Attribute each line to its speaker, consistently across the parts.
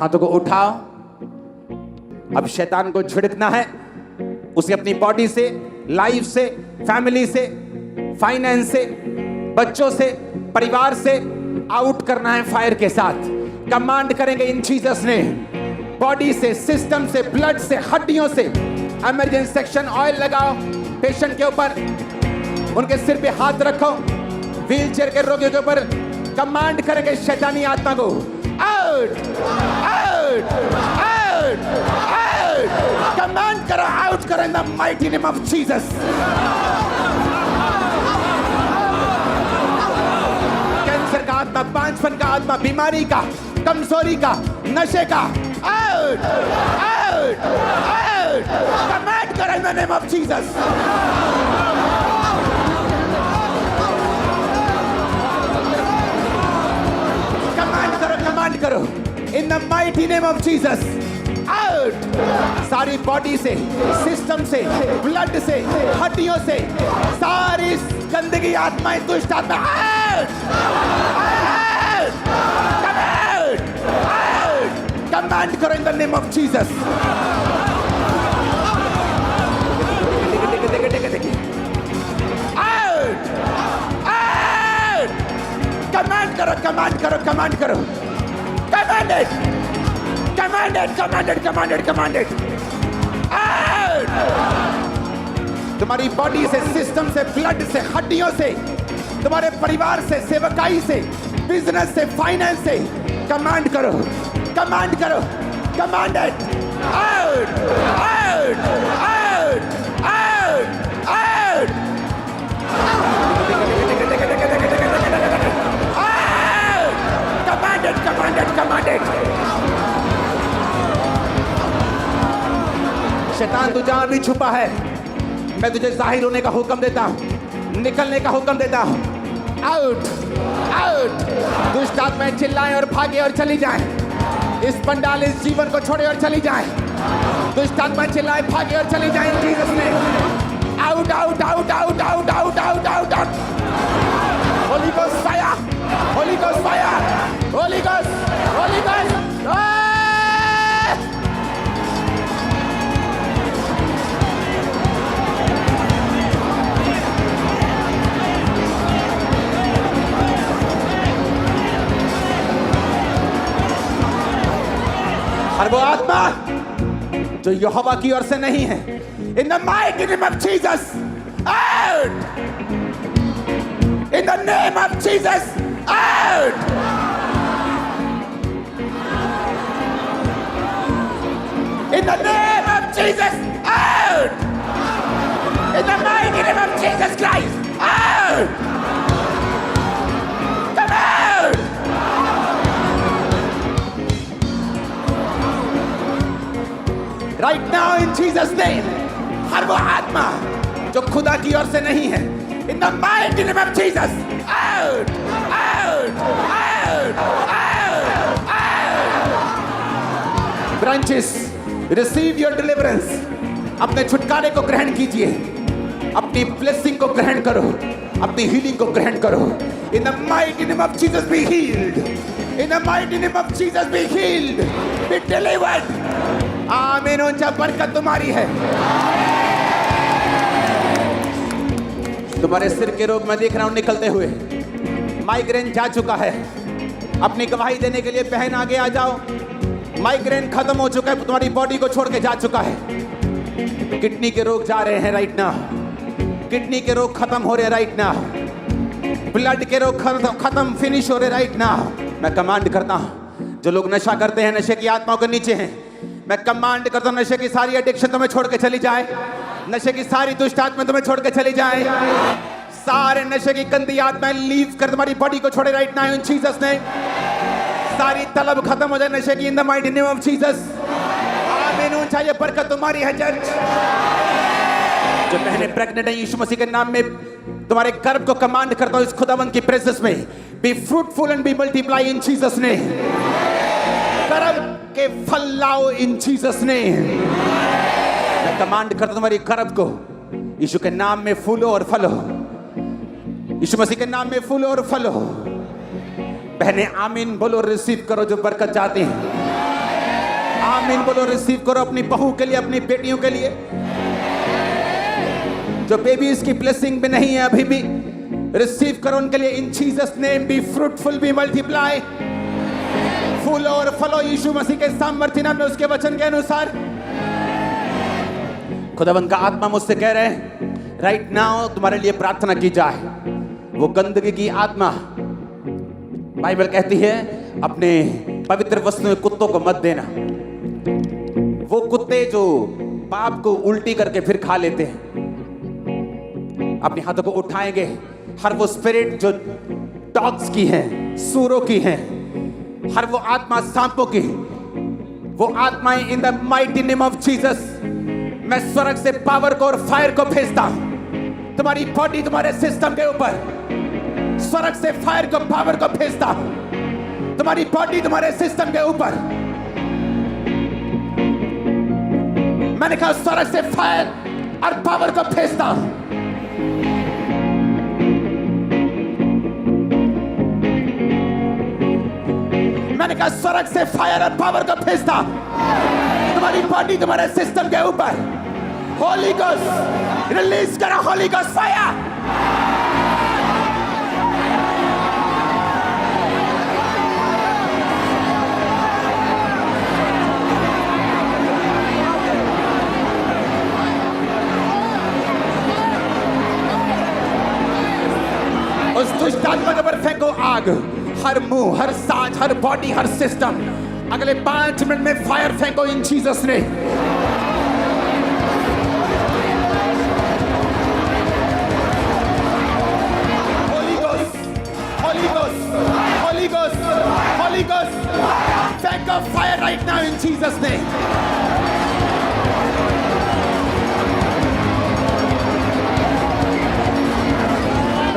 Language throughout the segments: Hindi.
Speaker 1: हाथों को उठाओ। अब शैतान को झिड़कना है, उसे अपनी बॉडी से, लाइफ से, फैमिली से, फाइनेंस से, बच्चों से, परिवार से आउट करना है फायर के साथ। कमांड करेंगे इन जीसस ने, बॉडी से, सिस्टम से, ब्लड से, हड्डियों से। इमरजेंसी सेक्शन ऑयल लगाओ पेशेंट के ऊपर, उनके सिर पे हाथ रखो, व्हीलचेयर के रोगियों के ऊपर कमांड करेंगे शैतानी आत्मा को, out out out out. Command करो, आउट करो in the mighty name of Jesus. Cancer का आत्मा, बांझपन का आत्मा, बीमारी का, कमजोरी का, नशे का, आउट आउट आउट। कमांड करो in the name of Jesus. Command करो in the mighty name of Jesus, out. सारी बॉडी से, सिस्टम से, ब्लड से, हड्डियों से सारी गंदगी, आत्माएं, दुष्ट आत्मा, आउट आउट आउट। कमांड करो in the name of Jesus. Out out. Command करो, कमांड करो, कमांड करो। Commanded! Commanded! Commanded! Commanded! Commanded! Out! तुम्हारी बॉडी से, सिस्टम से, ब्लड से, हड्डियों से, तुम्हारे परिवार से, सेवकाई से, बिजनेस से, फाइनेंस से कमांड करो, कमांड करो। Commanded! Out out out out out. Commanded, commanded. शैतान तू जहां भी छुपा है, मैं तुझे जाहिर होने का हुक्म देता हूं, निकलने का हुक्म देता हूं। Out out. दुष्ट आत्माएं चिल्लाएं और भागे और चली जाएं। इस पंडाल, इस जीवन को छोड़े और चली जाएं। दुष्ट आत्माएं चिल्लाएं, भागे और चली जाएं जीसस ने। Out out out out out out out out out. Holi Ghost fire, Holy Ghost fire, Holy Ghost, Holy ghost. और वो आत्मा जो यहोवा की ओर से नहीं है, इन the mighty name of Jesus, out. In the name of Jesus, out. In the name of Jesus, out! In the mighty name of Jesus Christ, out! Come out! Right now in Jesus name, हर वो आत्मा जो खुदा की ओर से नहीं है, in the mighty name of Jesus, out! Out! Out! Out! Out! Branches, Receive your deliverance. अपने छुटकारे को ग्रहण कीजिए, अपनी ब्लेसिंग को ग्रहण करो, अपनी हीलिंग को ग्रहण करो। In the mighty name of Jesus be healed. In the mighty name of Jesus be healed. Be delivered. आमीन। ऊंचा बरकत तुम्हारी है। तुम्हारे सिर के रोग मैं देख रहा हूं निकलते हुए। माइग्रेन जा चुका है। अपनी गवाही देने के लिए बहन आगे आ जाओ। माइग्रेन खत्म हो चुका है, तुम्हारी बॉडी को छोड़ के जा चुका है। किडनी के रोग जा रहे हैं राइट नाउ। किडनी के रोग खत्म हो रहे हैं राइट नाउ। ब्लड के रोग खत्म फिनिश हो रहे राइट नाउ। मैं कमांड करता हूं, जो लोग नशा करते हैं, नशे की आत्माओं के नीचे हैं, मैं कमांड करता हूं, नशे की सारी एडिक्शन तुम्हें छोड़ के चली जाए। नशे की सारी दुष्ट आत्माएं तुम्हें छोड़ के चली जाए। सारे नशे की गंदी आत्माएं लीव कर तुम्हारी बॉडी को छोड़े राइट नाउ इन जीसस ने। सारी तलब खत्म हो जाए नशे की इन the mighty name of Jesus. आमीन। ऊंचा ये बरकत तुम्हारी है चर्च। जो बहनें प्रेग्नेंट हैं, यीशु मसीह के नाम में तुम्हारे गर्भ को कमांड करता हूं इस खुदावंद की प्रेजेंस में, be fruitful and be multiply in Jesus ने। गर्भ के फल लाओ इन जीसस ने। मैं कमांड करता हूं तुम्हारी गर्भ को यीशु के नाम में फूलो और फलो। यीशु मसीह के नाम में फूलो और फलो। बहनें आमीन बोलो, रिसीव करो जो बरकत चाहती हैं। आमीन बोलो। रिसीव करो अपनी बहू के लिए, अपनी बेटियों के लिए जो बेबीज की ब्लेसिंग में नहीं है अभी भी। रिसीव करो उनके लिए in Jesus name. Be fruitful, be multiply, फूलो और फलो यीशु मसीह के सामर्थ्य नाम में, उसके वचन के अनुसार। खुदावंद का आत्मा मुझसे कह रहे हैं राइट नाउ तुम्हारे लिए प्रार्थना की जाए। वो गंदगी की आत्मा, बाइबल कहती है अपने पवित्र वस्तुओं कुत्तों को मत देना। वो कुत्ते जो पाप को उल्टी करके फिर खा लेते हैं, अपने हाथों को उठाएंगे। हर वो स्पिरिट जो डॉग्स की है, सूरों की है, हर वो आत्मा सांपों की, वो आत्माएं इन the mighty name of Jesus, मैं स्वर्ग से पावर को और फायर को भेजता हूं तुम्हारी बॉडी, तुम्हारे सिस्टम के ऊपर। स्वर्ग से फायर को, पावर को भेजता हूं तुम्हारी बॉडी, तुम्हारे सिस्टम के ऊपर। मैंने कहा स्वर्ग से फायर और पावर को भेजता हूं। मैंने कहा स्वर्ग से फायर और पावर को भेजता तुम्हारी बॉडी, तुम्हारे सिस्टम के ऊपर। होली गोस्ट रिलीज करो, होली गोस्ट फायर। उस दुष्ट आत्मा के ऊपर फेंको आग। हर मुंह, हर सांस, हर बॉडी, हर सिस्टम, अगले 5 मिनट में फायर फेंको in Jesus name. Holy Ghost, Holy Ghost, Holy Ghost, Holy Ghost, फेंको fire right now in Jesus name.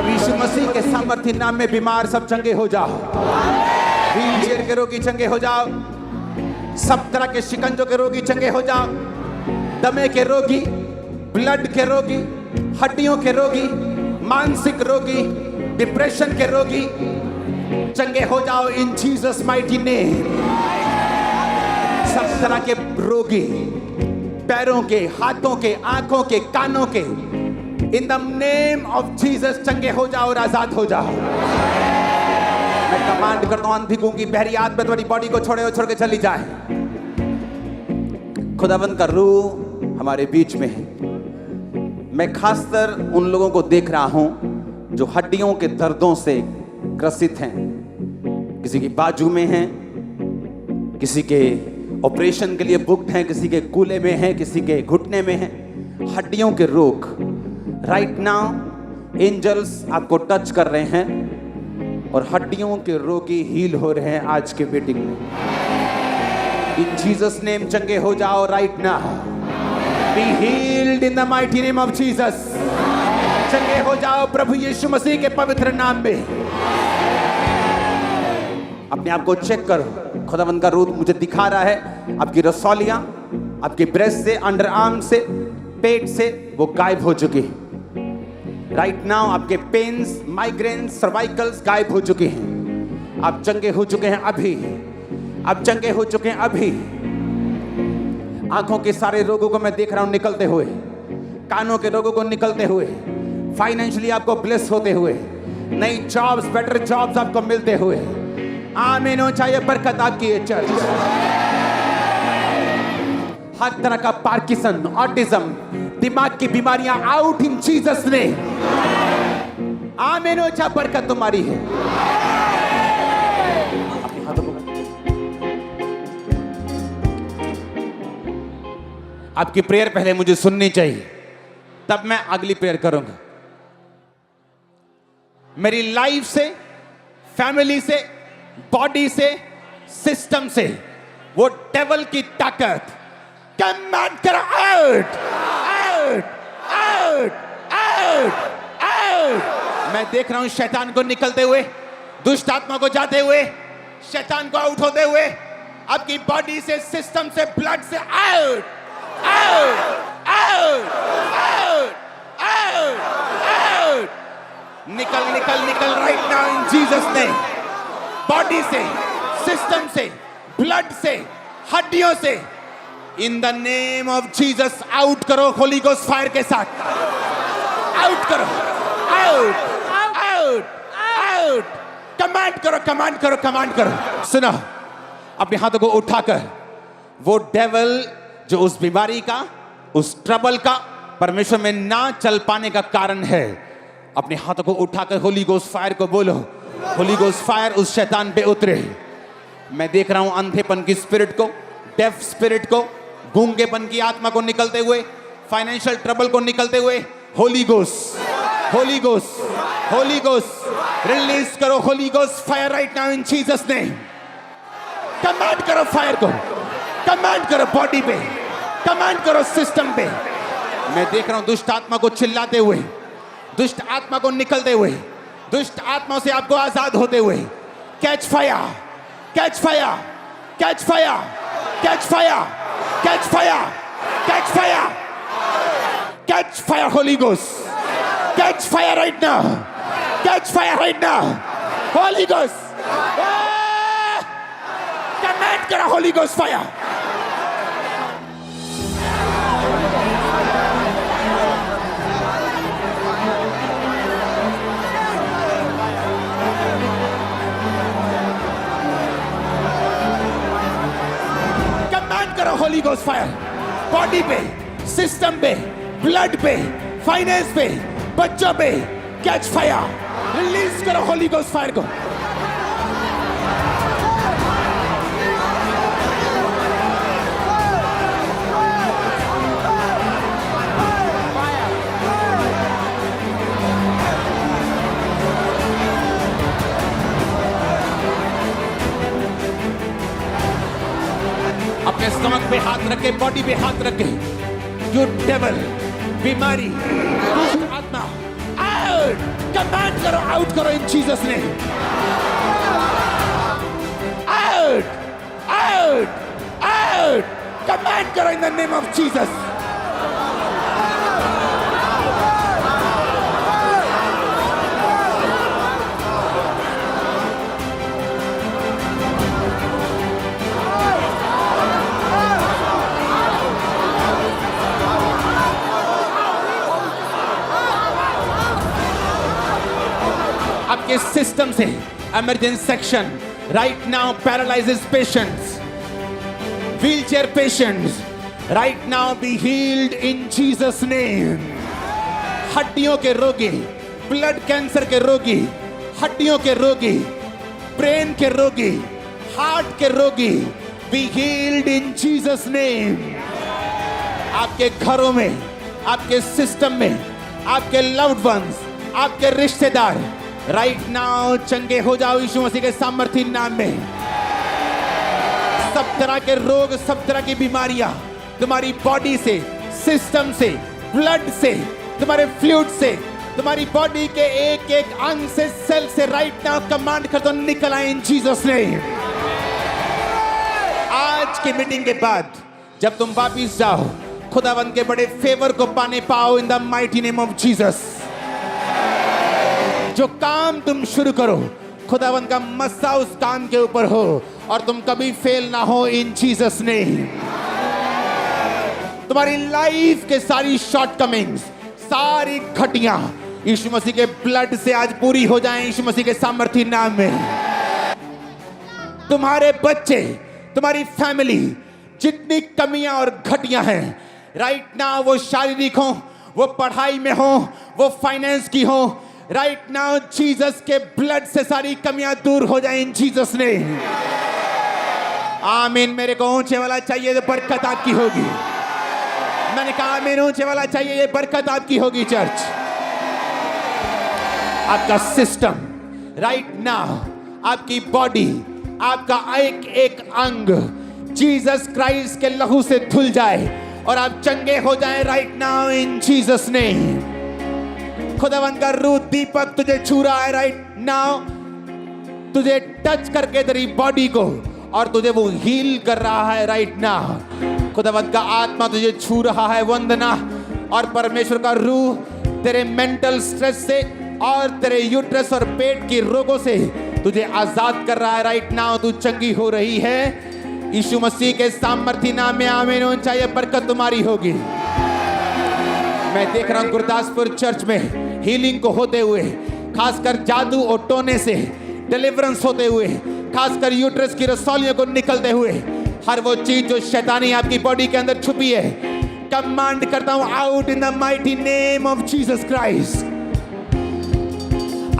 Speaker 1: यीशु मसीह के सामर्थ्य नाम में बीमार सब चंगे हो जाओ। व्हील चेयर के रोगी चंगे हो जाओ। सब तरह के शिकंजों के रोगी चंगे हो जाओ। दमे के रोगी, ब्लड के रोगी, हड्डियों के रोगी, मानसिक रोगी, डिप्रेशन के रोगी चंगे हो जाओ इन जीसस माइटी नेम। सब तरह के रोगी, पैरों के, हाथों के, आंखों के, कानों के, in the name of Jesus चंगे हो जाओ और आजाद हो जाओ। मैं कमांड करता हूं अंधी गूंगी बहरी आत्मा तुम्हारी बॉडी को छोड़े और छोड़ के चली जाए। खुदावंद का रूह हमारे बीच में है। मैं खासकर उन लोगों को देख रहा हूं जो हड्डियों के दर्दों से ग्रसित हैं। किसी की बाजू में हैं, किसी के ऑपरेशन के लिए बुक्ड हैं, किसी के कूल्हे में हैं, किसी के घुटने में हैं। हड्डियों के रोग राइट नाउ एंजल्स आपको टच कर रहे हैं और हड्डियों के रोगी हील हो रहे हैं आज के मीटिंग में। इन जीसस नेम चंगे हो जाओ right now. Be healed in the mighty name of Jesus. चंगे हो जाओ प्रभु यीशु मसीह के पवित्र नाम में। अपने आप को चेक करो। खुदावंद का रूह मुझे दिखा रहा है आपकी रसौलियां, आपके ब्रेस्ट से, अंडर आर्म से, पेट से वो गायब हो चुकी है। राइट नाउ आपके पेन्स, माइग्रेन्स, सर्वाइकल्स गायब हो चुके हैं। आप चंगे हो चुके हैं अभी। आप चंगे हो चुके हैं अभी। आंखों के सारे रोगों को मैं देख रहा हूं निकलते हुए, कानों के रोगों को निकलते हुए, फाइनेंशियली आपको ब्लेस होते हुए, नई जॉब्स, बेटर जॉब्स आपको मिलते हुए। आमीन हो चाहिए बरकत आपकी ये चर्च। हर तरह का पार्किंसन, ऑटिज्म, दिमाग की बीमारियां आउट इन जीसस ने। आमीन हो चाहिए बरकत तुम्हारी है। अपने हाथों को आपकी प्रेयर पहले मुझे सुननी चाहिए, तब मैं अगली प्रेयर करूंगा। मेरी लाइफ से, फैमिली से, बॉडी से, सिस्टम से वो डेविल की ताकत कमांड कर out, out, out, out, out. मैं देख रहा हूं शैतान को निकलते हुए, दुष्ट आत्मा को जाते हुए, शैतान को आउट होते हुए, आपकी बॉडी से, सिस्टम से, ब्लड से out, out, out, out, out, out. निकल निकल निकल राइट नाउ इन जीसस ने। बॉडी से, सिस्टम से, ब्लड से, हड्डियों से इन the name of Jesus out करो होली गोस्ट फायर के साथ। आउट करो, आउट आउट आउट। कमांड करो, कमांड करो, कमांड करो। सुनो, अपने हाथों को उठाकर वो डेविल जो उस बीमारी का, उस ट्रबल का, परमेश्वर में ना चल पाने का कारण है, अपने हाथों को उठाकर होली गोस्ट फायर को बोलो, होली गोस्ट फायर उस शैतान पे उतरे। मैं देख रहा हूं अंधेपन की स्पिरिट को, डेफ स्पिरिट को, गूंगेपन की आत्मा को निकलते हुए, फाइनेंशियल ट्रबल को निकलते हुए। Holy Ghost, Holy Ghost, Holy Ghost release करो, Holy Ghost fire right now in Jesus name. Command करो फायर को, कमांड करो बॉडी पे, कमांड करो सिस्टम पे। मैं देख रहा हूं दुष्ट आत्मा को चिल्लाते हुए, दुष्ट आत्मा को निकलते हुए, दुष्ट आत्मा से आपको आजाद होते हुए। Catch fire, catch fire, catch fire, catch fire, catch fire, catch fire, catch fire Holy Ghost, catch fire right now, catch fire right now Holy Ghost. Command करो Holy Ghost fire. Holy Ghost fire body पे, सिस्टम पे, ब्लड पे, फाइनेंस पे, बच्चों पे। कैच फायर, रिलीज करो होली गोस्ट फायर को। अपने स्टमक पे हाथ रखे, बॉडी पे हाथ रखे। यू डेविल, बीमारी, दुष्ट आत्मा, आउट। कमांड करो, आउट करो in Jesus name. Out, out, out. Command करो in the name of Jesus. आपके सिस्टम से emergency section right now paralysis patients, wheelchair patients right now be healed in Jesus name. हड्डियों के रोगी, ब्लड कैंसर के रोगी, हड्डियों के रोगी, ब्रेन के रोगी, हार्ट के रोगी B healed in Jesus name. आपके घरों में, आपके सिस्टम में, आपके लव्ड वंस, आपके रिश्तेदार राइट नाउ चंगे हो जाओ यीशु मसीह के सामर्थी नाम में। सब तरह के रोग, सब तरह की बीमारियां तुम्हारी बॉडी से, सिस्टम से, ब्लड से, तुम्हारे फ्लूइड से, तुम्हारी बॉडी के एक एक अंग से, सेल से राइट नाउ कमांड कर दो, निकल आए इन जीसस नेम। आज की मीटिंग के बाद जब तुम वापिस जाओ, खुदावंद के बड़े फेवर को पाने पाओ इन the mighty name of Jesus. जो काम तुम शुरू करो, खुदावंद का मस्सा उस काम के ऊपर हो और तुम कभी फेल ना हो इन जीसस नेम। तुम्हारी लाइफ के सारी शॉर्टकमिंग्स, सारी घटियां यीशु मसीह के ब्लड से आज पूरी हो जाएं यीशु मसीह के सामर्थी नाम में। तुम्हारे बच्चे, तुम्हारी फैमिली, जितनी कमियां और घटियां हैं राइट नाउ, वो शारीरिक हो, वो पढ़ाई में हो, वो फाइनेंस की हो, राइट नाउ जीसस के ब्लड से सारी कमियां दूर हो जाएं इन जीसस ने। आमीन। मेरे को ऊंचे वाला चाहिए तो बरकत आपकी होगी। मैंने कहा आमीन, ऊंचे वाला चाहिए, ये बरकत आपकी होगी चर्च। आपका सिस्टम राइट नाउ, आपकी बॉडी, आपका एक एक अंग जीसस क्राइस्ट के लहू से धुल जाए और आप चंगे हो जाएं राइट नाउ इन जीसस ने। खुदावंद का रूह दीपक तुझे छू रहा है राइट नाउ, तुझे टच करके तेरी बॉडी को और तुझे वो हील कर रहा है राइट नाउ। खुदावंद का आत्मा तुझे छू रहा है वंदना, और परमेश्वर का रूह तेरे मेंटल स्ट्रेस से और तेरे यूट्रस और पेट की रोगों से तुझे आजाद कर रहा है राइट नाउ। तू चंगी हो रही है यीशु मसीह के सामर्थी नाम में आमीन ऊंचा ये बरकत तुम्हारी होगी। मैं देख रहा हूं गुरदासपुर चर्च में हीलिंग को होते हुए, खासकर जादू और टोने से डिलीवरेंस होते हुए, खासकर यूट्रस की रसौलियों को निकलते हुए, हर वो चीज जो शैतानी आपकी बॉडी के अंदर छुपी है, कमांड करता हूं out in the mighty name of Jesus Christ.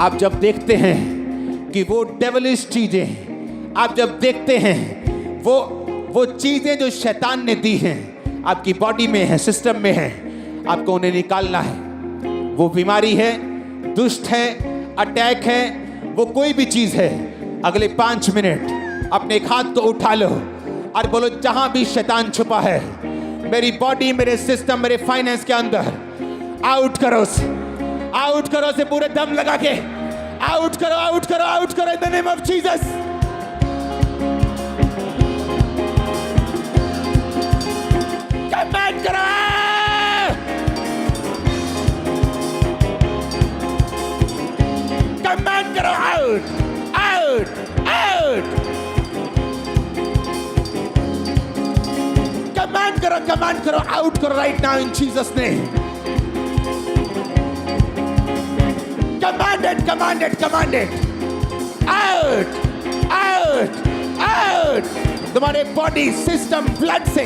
Speaker 1: आप जब देखते हैं कि वो डेविलिश चीजें, आप जब देखते हैं वो चीजें जो शैतान ने दी हैं आपकी बॉडी में है, सिस्टम में है, आपको उन्हें निकालना है। वो बीमारी है, दुष्ट है, अटैक है, वो कोई भी चीज है, अगले 5 मिनट अपने एक हाथ को उठा लो और बोलो जहां भी शैतान छुपा है मेरी बॉडी, मेरे सिस्टम, मेरे फाइनेंस के अंदर, आउट करो से, आउट करो से पूरे दम लगा के आउट करो, आउट करो, आउट करो in the name of Jesus. Command करो, कमांड करो, आउट, आउट, आउट, कमांड करो, आउट करो right now in Jesus name. Command it, out, out, out, तुम्हारे बॉडी, सिस्टम, ब्लड से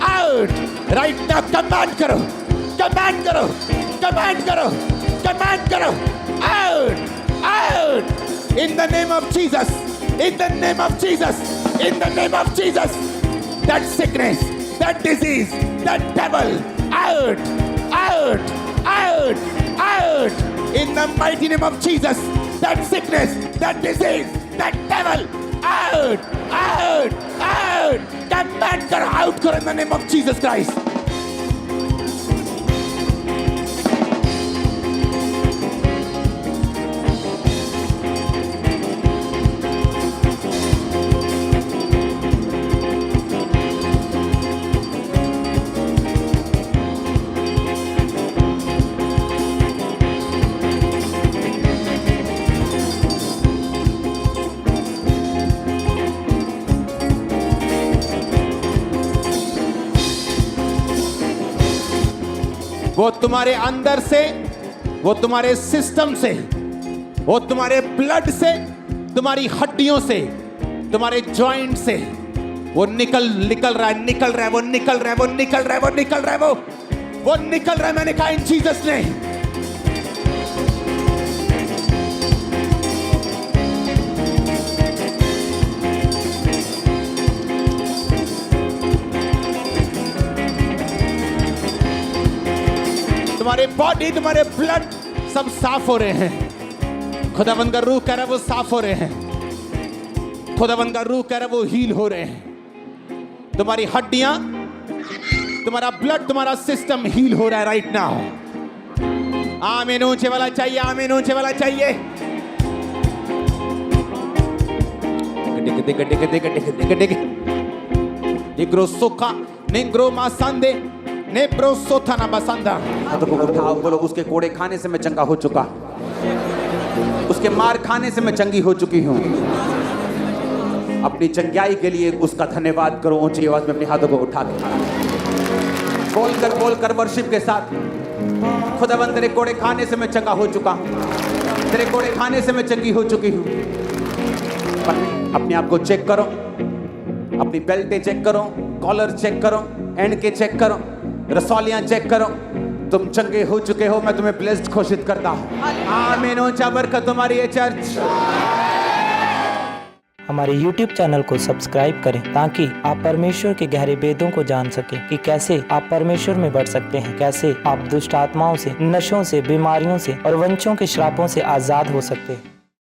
Speaker 1: आउट राइट नाउ। कमांड करो, कमांड करो, कमांड करो, कमांड करो, out, out in the name of Jesus, in the name of Jesus, in the name of Jesus. That sickness, that disease, that devil, out, out, out, out in the mighty name of Jesus. That sickness, that disease, that devil, out, out, out. Command karo, out karo in the name of Jesus Christ. वो तुम्हारे अंदर से, वो तुम्हारे सिस्टम से, वो तुम्हारे ब्लड से, तुम्हारी हड्डियों से, तुम्हारे जॉइंट से वो निकल रहा है, निकल रहा है, वो निकल रहा है, वो निकल रहा है, वो निकल रहा है, वो निकल रहा है। मैंने कहा इन जीसस ने। तुम्हारे बॉडी, तुम्हारे ब्लड सब साफ हो रहे हैं। खुदावंद का रूह कह रहा है वो साफ हो रहे हैं। खुदावंद का रूह कह रहा है वो हील हो रहे हैं। तुम्हारी हड्डियां, तुम्हारा ब्लड, तुम्हारा सिस्टम हील हो रहा है राइट नाउ। आमीन ऊंचे वाला चाहिए, आमीन ऊंचे वाला चाहिए। निग्रो सोखा, निग्रो मासांदे, नेब्रो सोथा ना बसंदा। बोलो उसके कोड़े खाने से मैं चंगा हो चुका, उसके मार खाने से मैं चंगी हो चुकी हूँ। अपनी चंगाई के लिए उसका धन्यवाद करो ऊंची आवाज में अपने हाथों को उठा के बोल कर वर्शिप के साथ। खुदावंद तेरे कोड़े खाने से मैं चंगा हो चुका, तेरे कोड़े खाने से मैं चंगी हो चुकी हूँ। अपने आप को चेक करो, अपनी बेल्टें चेक करो, कॉलर चेक करो, एंड के चेक करो, रसौलियां चेक करो। तुम चंगे हो चुके हो। मैं तुम्हें ब्लेस्ड घोषित करता हूं। आमीन। ऊंचा बरकत तुम्हारी है चर्च।
Speaker 2: हमारे YouTube चैनल को सब्सक्राइब करें ताकि आप परमेश्वर के गहरे भेदों को जान सकें कि कैसे आप परमेश्वर में बढ़ सकते हैं, कैसे आप दुष्ट आत्माओं से, नशों से, बीमारियों से और वंशों के श्रापों से आजाद हो सकते हैं।